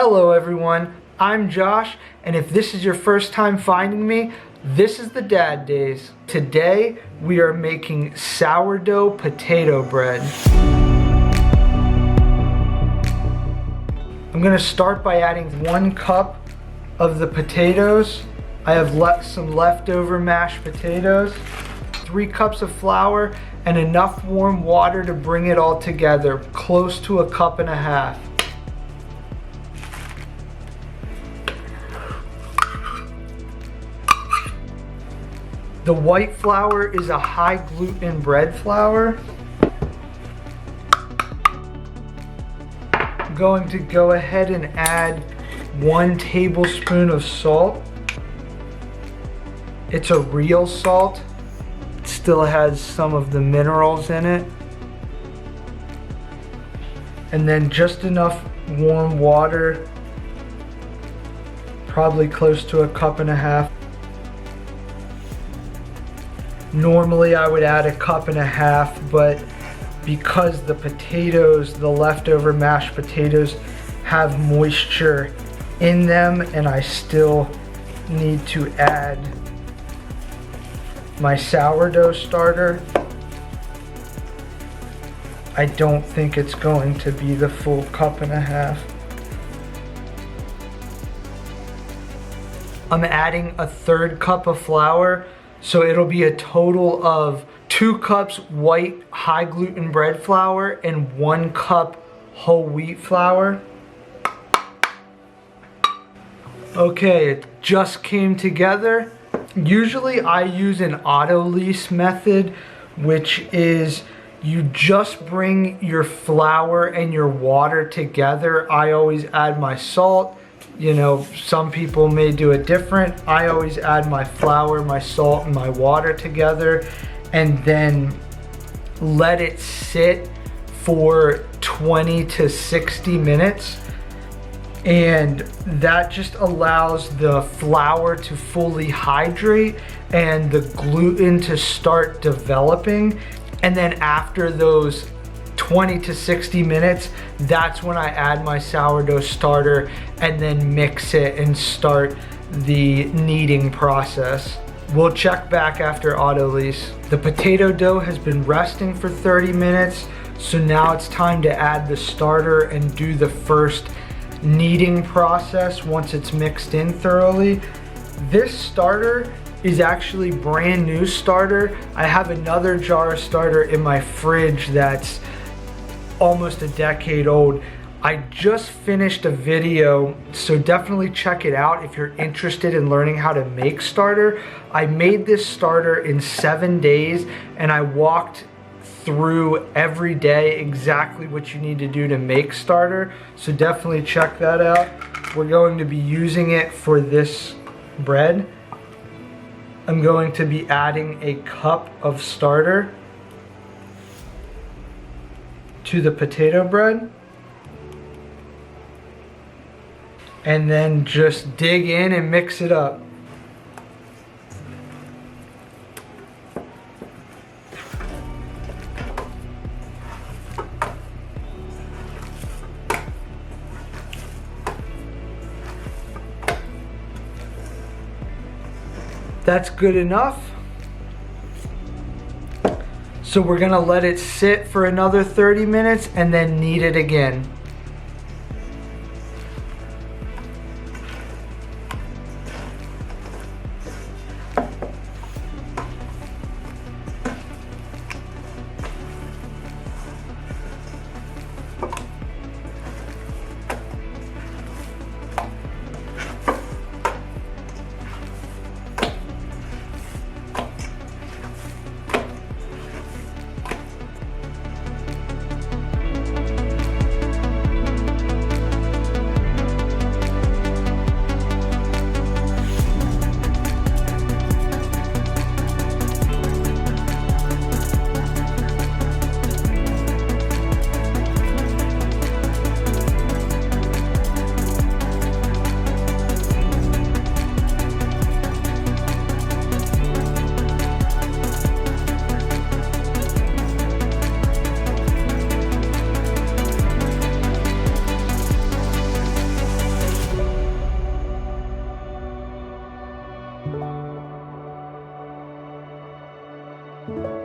Hello everyone, I'm Josh, and if this is your first time finding me, this is the Dad Days. Today we are making sourdough potato bread. I'm going to start by adding 1 cup of the potatoes. I have some leftover mashed potatoes, 3 cups of flour, and enough warm water to bring it all together, close to 1.5 cups. The white flour is a high gluten bread flour. I'm going to go ahead and add 1 tablespoon of salt. It's a real salt. It still has some of the minerals in it. And then just enough warm water, probably close to 1.5 cups. Normally I would add 1.5 cups, but because the potatoes, the leftover mashed potatoes, have moisture in them and I still need to add my sourdough starter, I don't think it's going to be the full 1.5 cups. I'm adding 1/3 cup of flour. So it'll be a total of 2 cups white high gluten bread flour and 1 cup whole wheat flour. Okay, it just came together. Usually I use an autolyse method, which is you just bring your flour and your water together. I always add my salt. You know, some people may do it different. I always add my flour, my salt, and my water together and then let it sit for 20 to 60 minutes. And that just allows the flour to fully hydrate and the gluten to start developing. And then after those 20 to 60 minutes, that's when I add my sourdough starter and then mix it and start the kneading process. We'll check back after autolyse. The potato dough has been resting for 30 minutes, so now it's time to add the starter and do the first kneading process once it's mixed in thoroughly. This starter is actually brand new starter. I have another jar of starter in my fridge that's almost a decade old. I just finished a video, so definitely check it out if you're interested in learning how to make starter. I made this starter in 7 days and I walked through every day exactly what you need to do to make starter, so definitely check that out. We're going to be using it for this bread. I'm going to be adding 1 cup of starter to the potato bread and then just dig in and mix it up. That's good enough. So we're gonna let it sit for another 30 minutes and then knead it again. you.